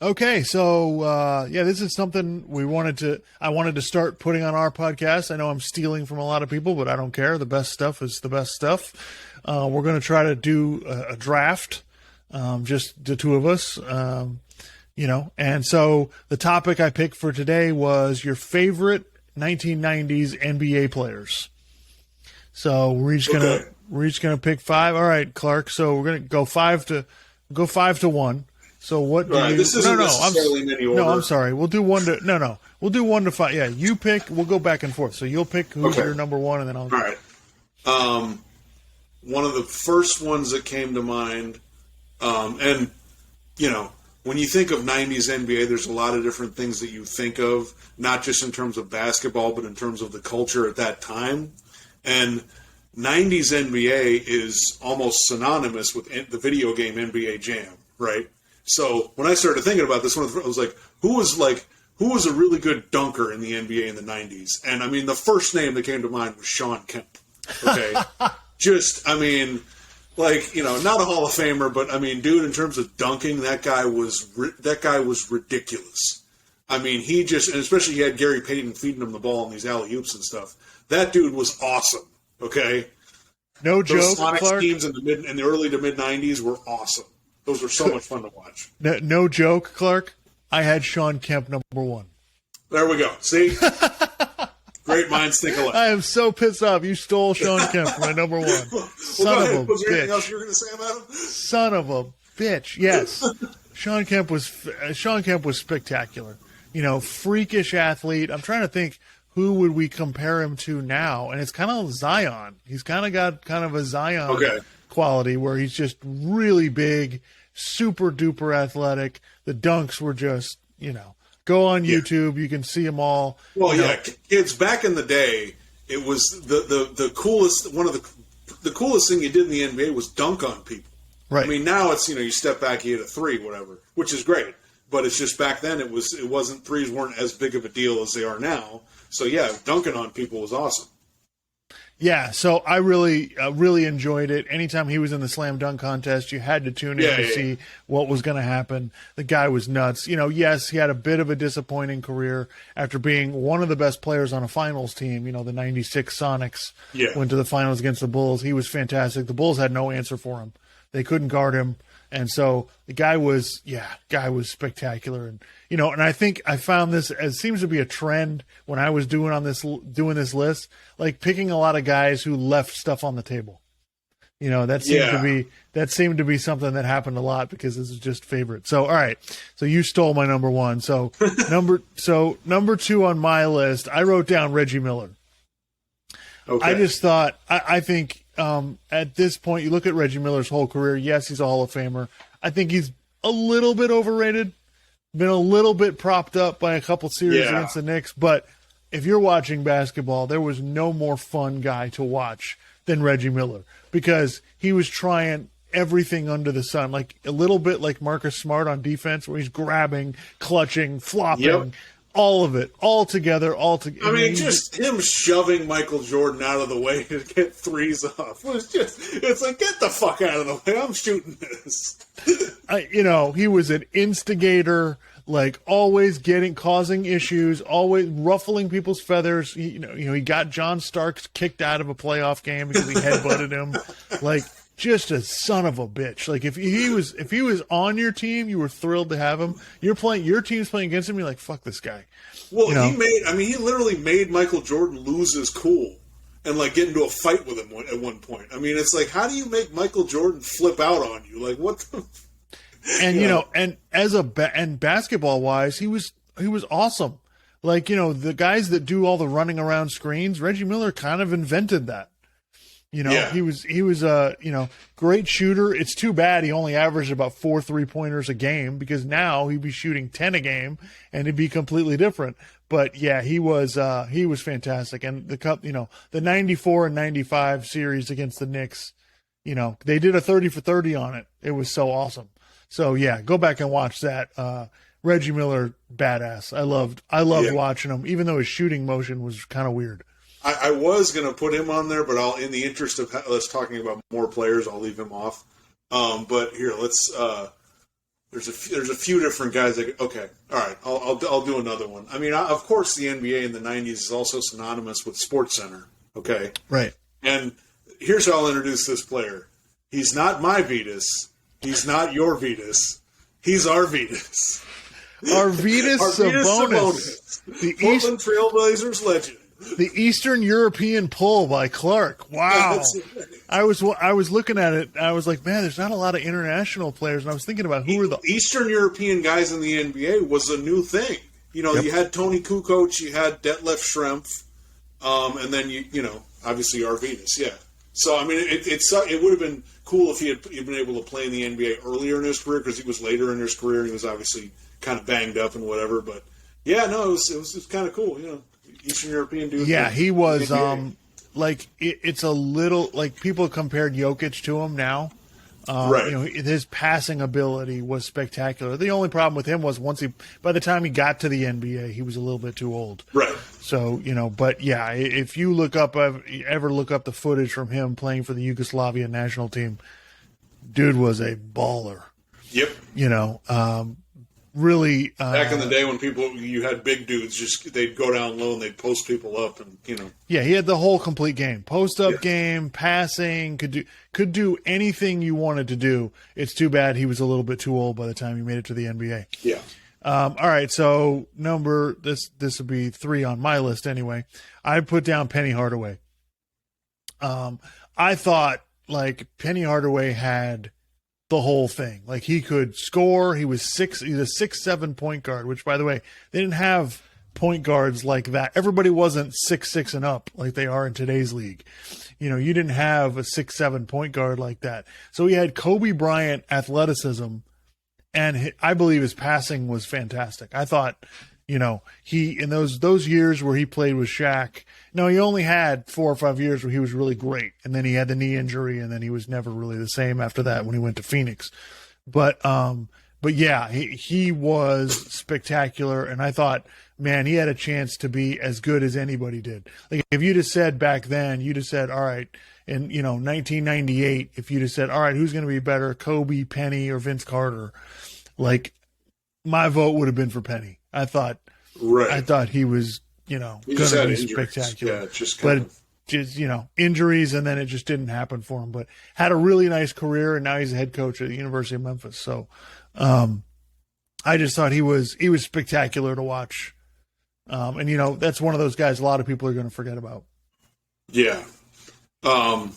Okay, so this is something I wanted to start putting on our podcast. I know I'm stealing from a lot of people, but I don't care. The best stuff is the best stuff. We're going to try to do a draft, just the two of us, And so the topic I picked for today was your favorite 1990s NBA players. So we're each gonna pick five. All right, Clark. So we're gonna go 5-1. So what do you? This isn't necessarily in any order. No, I'm sorry. We'll do 1 to. No. We'll do 1 to 5. Yeah, you pick. We'll go back and forth. So you'll pick who's your number one, and then I'll. All right. One of the first ones that came to mind, when you think of 90s NBA, there's a lot of different things that you think of, not just in terms of basketball, but in terms of the culture at that time. And 90s NBA is almost synonymous with the video game NBA Jam, right? So when I started thinking about this one, I was like, who was a really good dunker in the NBA in the 90s? And I mean, the first name that came to mind was Sean Kemp. Okay. not a Hall of Famer, but I mean, dude, in terms of dunking, that guy was ridiculous. I mean, and especially he had Gary Payton feeding him the ball in these alley-oops and stuff. That dude was awesome. Okay. No joke. Those Sonics Clark. teams in the early to mid 90s were awesome. Those were so much fun to watch. No joke, Clark. I had Sean Kemp number one. There we go. See? Great minds think alike. I am so pissed off. You stole Sean Kemp from my number one. Son of a Was there anything bitch. else you were going to say about him? Son of a bitch. Yes. Sean Kemp was spectacular. Freakish athlete. I'm trying to think who would we compare him to now, and it's kind of Zion. He's kind of got kind of a Zion quality where he's just really big, super duper athletic. The dunks were just, go on YouTube, you can see them all. Well, kids, back in the day, it was the coolest. One of the coolest thing you did in the NBA was dunk on people. Right. I mean, now it's you step back, you hit a three, whatever, which is great. But it's just back then it wasn't threes weren't as big of a deal as they are now. So yeah, dunking on people was awesome. Yeah, so I really enjoyed it. Anytime he was in the slam dunk contest, you had to tune in to see what was going to happen. The guy was nuts. Yes, he had a bit of a disappointing career after being one of the best players on a finals team. The 96 Sonics went to the finals against the Bulls. He was fantastic. The Bulls had no answer for him. They couldn't guard him. And so the guy was spectacular. And, and I think I found this as seems to be a trend when I was doing this list, like picking a lot of guys who left stuff on the table. That seemed to be something that happened a lot because this is just favorite. So, all right. So you stole my number one. So number two on my list, I wrote down Reggie Miller. Okay. I just thought, I think, at this point, you look at Reggie Miller's whole career. Yes, he's a Hall of Famer. I think he's a little bit overrated, been a little bit propped up by a couple series against the Knicks. But if you're watching basketball, there was no more fun guy to watch than Reggie Miller because he was trying everything under the sun, like a little bit like Marcus Smart on defense, where he's grabbing, clutching, flopping. Yep. All of it, all together. I mean, just him shoving Michael Jordan out of the way to get threes off. It's like, get the fuck out of the way. I'm shooting this. He was an instigator, like always causing issues, always ruffling people's feathers. He got John Starks kicked out of a playoff game because he headbutted him. Like, just a son of a bitch. Like if he was on your team, you were thrilled to have him. Your team's playing against him. You're like, fuck this guy. Well, he literally made Michael Jordan lose his cool and like get into a fight with him at one point. I mean, it's like, how do you make Michael Jordan flip out on you? Like, what? And and basketball wise, he was awesome. Like, the guys that do all the running around screens, Reggie Miller kind of invented that. He was a great shooter. It's too bad he only averaged about 4 3-pointers a game because now he'd be shooting 10 a game and it'd be completely different. But yeah, he was fantastic. And the 94 and 95 series against the Knicks, they did a 30 for 30 on it. It was so awesome. So yeah, go back and watch that. Reggie Miller, badass. I loved watching him, even though his shooting motion was kind of weird. I was going to put him on there, but in the interest of us talking about more players, I'll leave him off. But here, let's there's a few different guys that okay, all right, I'll do another one. I mean, of course, the NBA in the '90s is also synonymous with SportsCenter. Okay, right. And here's how I'll introduce this player. He's not my Vetus. He's not your Vetus. He's our Vetus. Arvydas Sabonis. The Portland Trailblazers legend. The Eastern European pull by Clark. Wow. I was looking at it. I was like, man, there's not a lot of international players. And I was thinking about who were the Eastern European guys in the NBA was a new thing. You know, You had Tony Kukoc, you had Detlef Schrempf, and then you know, obviously Arvydas. Yeah. So I mean, it would have been cool if he'd been able to play in the NBA earlier in his career because he was later in his career and he was obviously kind of banged up and whatever. But yeah, no, it was kind of cool. You know. Eastern European dude. Yeah, he was like it's a little like people compared Jokic to him now. Right. You know, his passing ability was spectacular. The only problem with him was by the time he got to the NBA, he was a little bit too old. Right. So, you know, but yeah, if you ever look up the footage from him playing for the Yugoslavia national team, dude was a baller. Yep. You know, really back in the day when you had big dudes, they'd go down low and they'd post people up, and you know. Yeah, he had the whole complete game, post up game, passing, could do anything you wanted to do. It's too bad he was a little bit too old by the time he made it to the NBA. Yeah. All right, so this would be 3 on my list anyway. I put down Penny Hardaway. I thought like Penny Hardaway had the whole thing. Like he could score. He's a 6'7" point guard, which by the way, they didn't have point guards like that. Everybody wasn't 6'6" and up like they are in today's league. You know, you didn't have a 6'7" point guard like that. So he had Kobe Bryant athleticism, and I believe his passing was fantastic. I thought, you know, he in those years where he played with Shaq. No, he only had 4 or 5 years where he was really great, and then he had the knee injury, and then he was never really the same after that when he went to Phoenix. But yeah, he was spectacular, and I thought, man, he had a chance to be as good as anybody did. Like if you'd have said back then, you'd have said, all right, in 1998, if you'd have said, all right, who's going to be better, Kobe, Penny, or Vince Carter? Like my vote would have been for Penny. I thought he was. You know, going to be spectacular. Yeah, just injuries, and then it just didn't happen for him. But had a really nice career, and now he's a head coach at the University of Memphis. So, I just thought he was spectacular to watch. And you know, that's one of those guys a lot of people are going to forget about. Yeah. All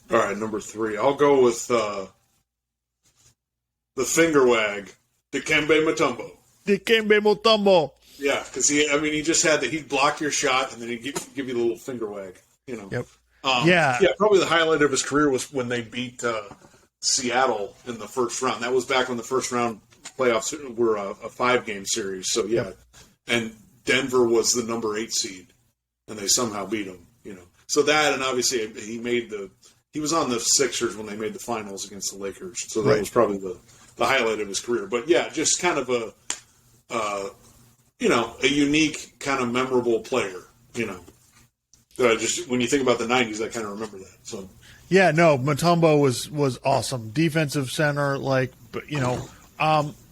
right, number 3. I'll go with the finger wag, Dikembe Mutombo. Dikembe Mutombo. Yeah, because he just had he'd block your shot and then he'd give you the little finger wag, you know. Yep. Yeah, probably the highlight of his career was when they beat Seattle in the first round. That was back when the first round playoffs were a 5-game series. So, yeah. Yep. And Denver was the number 8 seed, and they somehow beat them, you know. So that, and obviously he was on the Sixers when they made the finals against the Lakers. So that was probably the highlight of his career. But, yeah, just kind of a unique, kind of memorable player, you know. Just when you think about the 90s, I kind of remember that. So, yeah, no, Mutombo was awesome. Defensive center,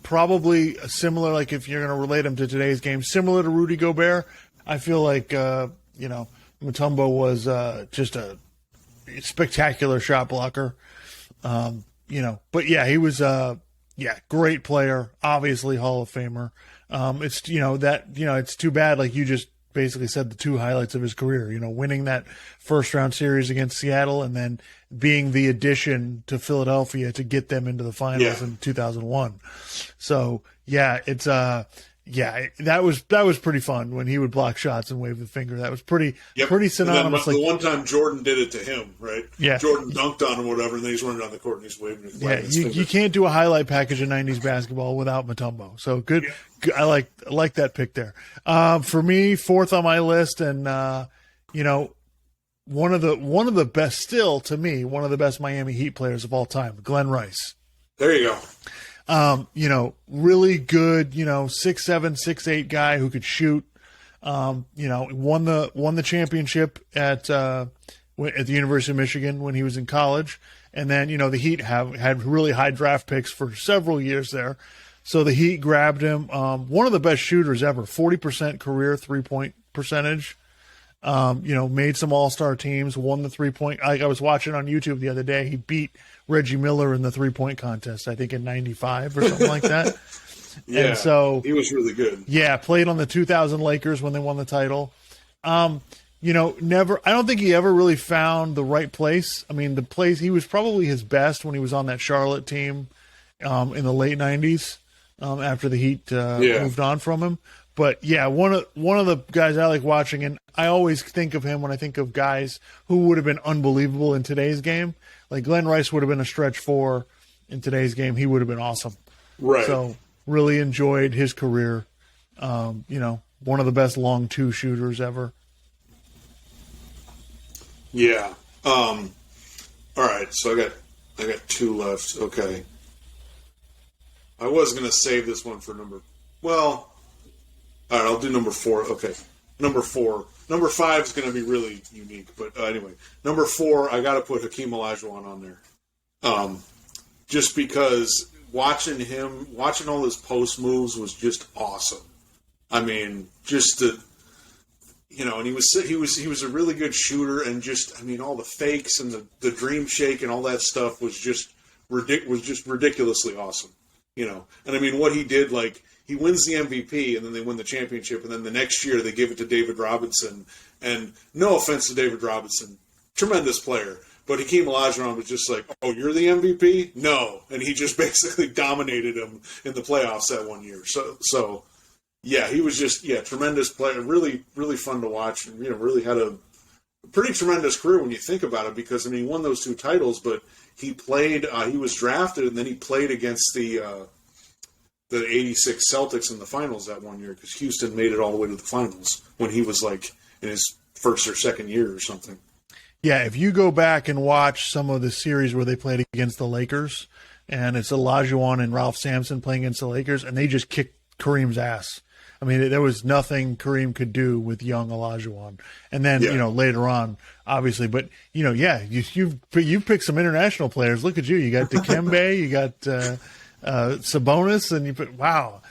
probably similar, like if you're going to relate him to today's game, similar to Rudy Gobert. I feel like, Mutombo was just a spectacular shot blocker. But yeah, he was great player, obviously Hall of Famer. It's too bad, like you just basically said, the 2 highlights of his career, you know, winning that first round series against Seattle and then being the addition to Philadelphia to get them into the finals in 2001. So yeah, it's that was pretty fun when he would block shots and wave the finger. That was pretty synonymous. The one time Jordan did it to him, right? Yeah. Jordan dunked on him or whatever, and then he's running down the court and he's waving his finger. Yeah, you can't do a highlight package of 90s basketball without Mutombo. So good. Yeah. I like that pick there. For me, 4th on my list, and one of the best, still to me, one of the best Miami Heat players of all time, Glenn Rice. There you go. Really good, 6'7", 6'8" guy who could shoot. Won the championship at the University of Michigan when he was in college, And then, the Heat had really high draft picks for several years there. So the Heat grabbed him. One of the best shooters ever, 40% career 3-point percentage. Made some all-star teams, won the 3-point. I was watching on YouTube the other day. He beat Reggie Miller in the 3-point contest, I think in 95 or something like that. Yeah, and so he was really good. Yeah, played on the 2000 Lakers when they won the title. I don't think he ever really found the right place. I mean, the place he was probably his best when he was on that Charlotte team in the late 90s after the Heat moved on from him. But yeah, one of the guys I like watching, and I always think of him when I think of guys who would have been unbelievable in today's game. Like Glenn Rice would have been a stretch 4 in today's game. He would have been awesome. Right. So really enjoyed his career. One of the best long 2 shooters ever. Yeah. All right. So I got 2 left. Okay. I was gonna save this one for all right, I'll do number 4. Okay. Number 4. Number 5 is going to be really unique. But anyway, number 4, I got to put Hakeem Olajuwon on there. Just because watching all his post moves was just awesome. I mean, and he was a really good shooter, and all the fakes and the dream shake and all that stuff was just ridiculously awesome. And I mean, what he did, like, he wins the MVP, and then they win the championship, and then the next year they give it to David Robinson. And no offense to David Robinson, tremendous player, but Hakeem Olajuwon was just like, "Oh, you're the MVP?" No, and he just basically dominated him in the playoffs that one year. So yeah, he was just tremendous player, really really fun to watch, and really had a pretty tremendous career when you think about it, because he won those 2 titles, but he played. He was drafted, and then he played against the 86 Celtics in the finals that one year, because Houston made it all the way to the finals when he was like in his first or second year or something. Yeah, if you go back and watch some of the series where they played against the Lakers, and it's Olajuwon and Ralph Sampson playing against the Lakers, and they just kicked Kareem's ass. I mean, there was nothing Kareem could do with young Olajuwon. And then, later on, obviously, but, you've picked some international players. Look at you. You got Dikembe, you got Sabonis, and wow.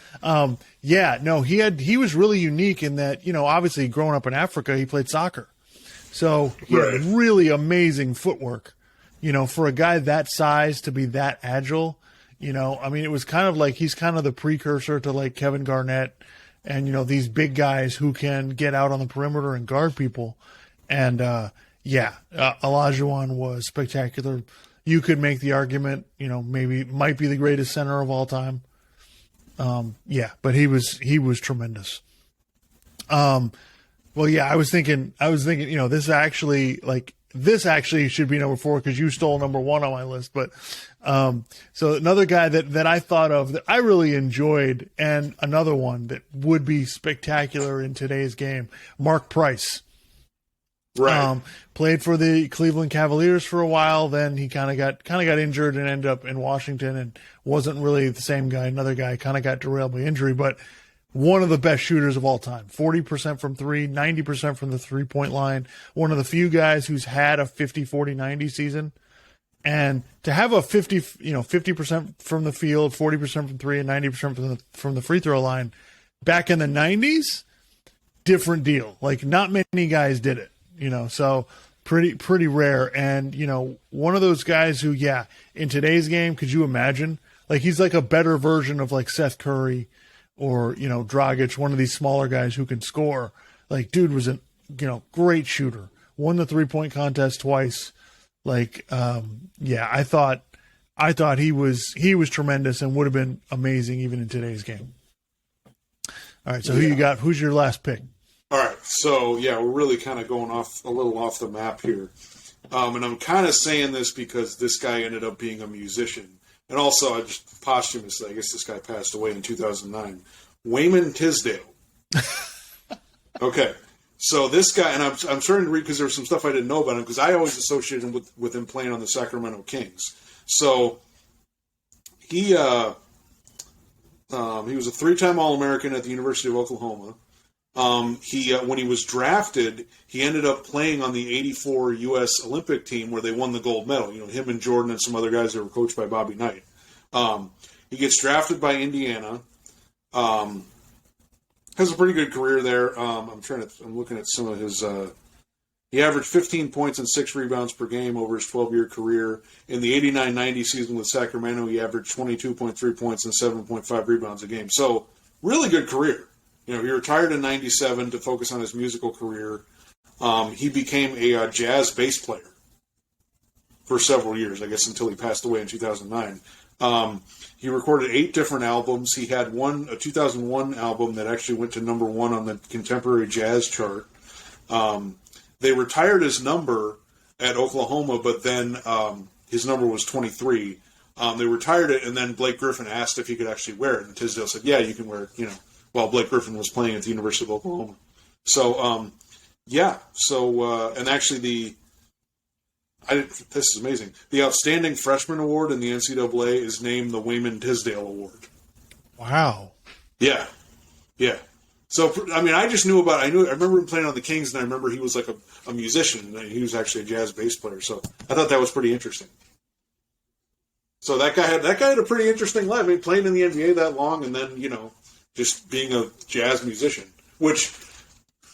He was really unique in that, obviously growing up in Africa, he played soccer. So he had really amazing footwork, for a guy that size to be that agile. It was kind of like he's kind of the precursor to like Kevin Garnett and, these big guys who can get out on the perimeter and guard people. And, Olajuwon was spectacular. You could make the argument, maybe might be the greatest center of all time. But he was tremendous. I was thinking, this actually should be number 4 because you stole number 1 on my list. But so another guy that I thought of that I really enjoyed, and another one that would be spectacular in today's game, Mark Price. Right. Played for the Cleveland Cavaliers for a while. Then he kind of got injured and ended up in Washington and wasn't really the same guy. Another guy kind of got derailed by injury, but one of the best shooters of all time. 40% from 3, 90% from the 3-point line. One of the few guys who's had a 50-40-90 season. And to have a 50% from the field, 40% from 3, and 90% from the free throw line back in the 90s, different deal. Like, not many guys did it. So pretty rare. And, one of those guys who, in today's game, could you imagine? Like, he's like a better version of like Seth Curry or, Dragic, one of these smaller guys who can score. Like, dude was a, great shooter. Won the 3-point contest twice. Like, I thought he was tremendous and would have been amazing even in today's game. All right. So who you got? Who's your last pick? All right, so we're really kind of going a little off the map here, and I'm kind of saying this because this guy ended up being a musician, and also I just posthumously, I guess this guy passed away in 2009. Wayman Tisdale. Okay, so this guy, and I'm starting to read because there's some stuff I didn't know about him because I always associated him with him playing on the Sacramento Kings. So he was a 3-time All-American at the University of Oklahoma. He when he was drafted, he ended up playing on the '84 U.S. Olympic team where they won the gold medal. You know, him and Jordan and some other guys that were coached by Bobby Knight. He gets drafted by Indiana. Has a pretty good career there. I'm looking at some of his. He averaged 15 points and 6 rebounds per game over his 12-year career. In the 89-90 season with Sacramento, he averaged 22.3 points and 7.5 rebounds a game. So, really good career. You know, he retired in '97 to focus on his musical career. He became a jazz bass player for several years, I guess, until he passed away in 2009. He recorded 8 different albums. He had a 2001 album that actually went to number 1 on the contemporary jazz chart. They retired his number at Oklahoma, but then his number was 23. They retired it, and then Blake Griffin asked if he could actually wear it, and Tisdale said, "Yeah, you can wear it." You know, while Blake Griffin was playing at the University of Oklahoma. So, and actually this is amazing. The Outstanding Freshman Award in the NCAA is named the Wayman Tisdale Award. Wow. Yeah. So, I mean, I remember him playing on the Kings, and I remember he was like a musician, and he was actually a jazz bass player. So I thought that was pretty interesting. So that guy had a pretty interesting life. I mean, playing in the NBA that long, and then, you know, just being a jazz musician. Which,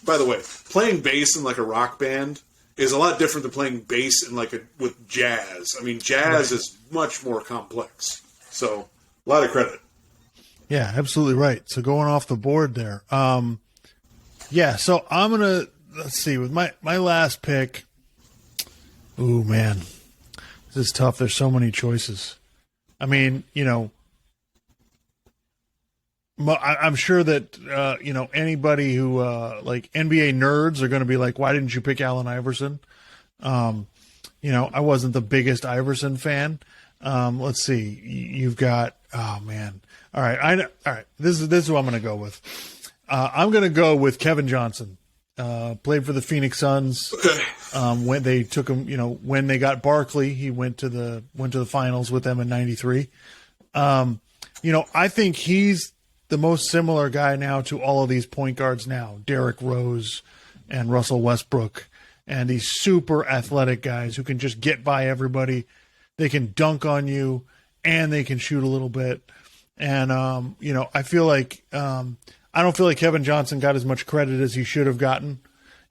by the way, playing bass in like a rock band is a lot different than playing bass in with jazz. I mean, jazz is much more complex. So, a lot of credit. Yeah, absolutely right. So going off the board there. So I'm going to, let's see, with my last pick. Ooh, man. This is tough. There's so many choices. I mean, you know, I'm sure that, anybody who, like NBA nerds are going to be like, why didn't you pick Allen Iverson? I wasn't the biggest Iverson fan. Let's see. You've got, oh man. All right. All right. This is who I'm going to go with. I'm going to go with Kevin Johnson. Played for the Phoenix Suns. Okay. When they took him, when they got Barkley, he went to the finals with them in '93. I think he's the most similar guy now to all of these point guards now, Derrick Rose and Russell Westbrook, and these super athletic guys who can just get by everybody. They can dunk on you, and they can shoot a little bit. And, I feel like I don't feel like Kevin Johnson got as much credit as he should have gotten.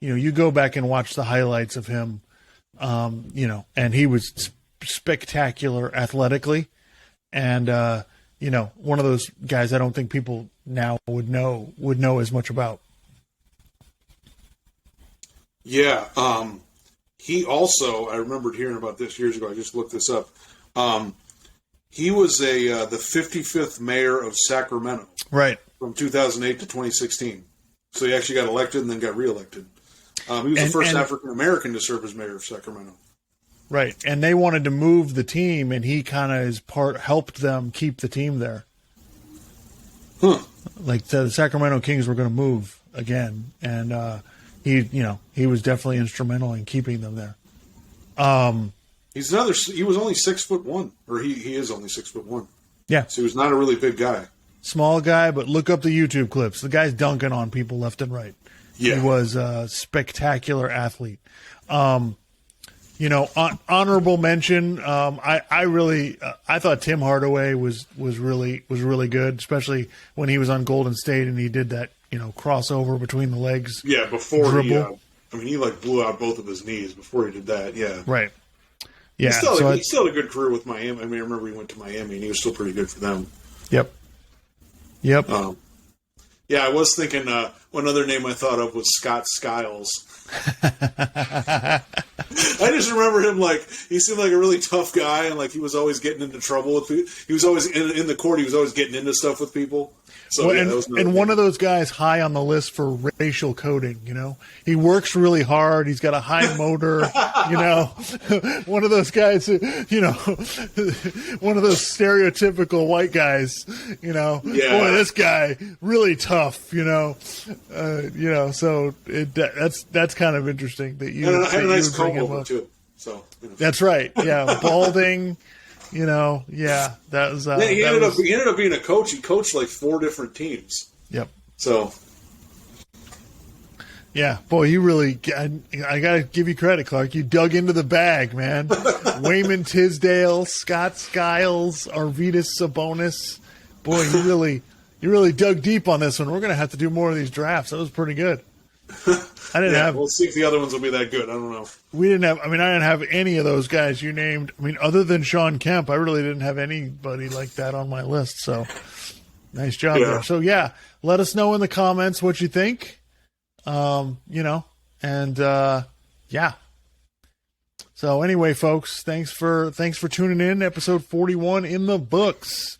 You go back and watch the highlights of him, and he was spectacular athletically. And, one of those guys I don't think people now would know as much about. Yeah. He also, I remembered hearing about this years ago. I just looked this up. He was the 55th mayor of Sacramento. Right. From 2008 to 2016. So he actually got elected and then got reelected. He was the first African-American to serve as mayor of Sacramento. Right. And they wanted to move the team, and he kind of helped them keep the team there. Huh. Like the Sacramento Kings were going to move again, and he was definitely instrumental in keeping them there. He was only 6'1", or he is only 6'1". Yeah. So he was not a really big guy. Small guy, but look up the YouTube clips. The guy's dunking on people left and right. Yeah. He was a spectacular athlete. Honorable mention. I thought Tim Hardaway was really good, especially when he was on Golden State and he did that, crossover between the legs. Yeah. Before dribble. he blew out both of his knees before he did that. Yeah. Right. Yeah. He still had a good career with Miami. I mean, I remember he went to Miami and he was still pretty good for them. Yep. I was thinking one other name I thought of was Scott Skiles. I just remember him he seemed like a really tough guy, and he was always getting into trouble with people. He was always in the court. He was always getting into stuff with people. So one of those guys high on the list for racial coding. He works really hard. He's got a high motor. One of those guys. One of those stereotypical white guys. Yeah. Boy, this guy really tough. So that's kind of interesting that you had a nice bring comb him over up. too. So that's right. Yeah, balding. That was. He ended up being a coach. He coached 4 different teams. Yep. So, Yeah, boy, you really, I got to give you credit, Clark. You dug into the bag, man. Wayman Tisdale, Scott Skiles, Arvydas Sabonis. Boy, you really dug deep on this one. We're going to have to do more of these drafts. That was pretty good. We'll see if the other ones will be that good. I don't know. I didn't have any of those guys you named. I mean, other than Sean Kemp, I really didn't have anybody like that on my list. So nice job there. So let us know in the comments what you think. So anyway, folks, thanks for tuning in. Episode 41 in the books.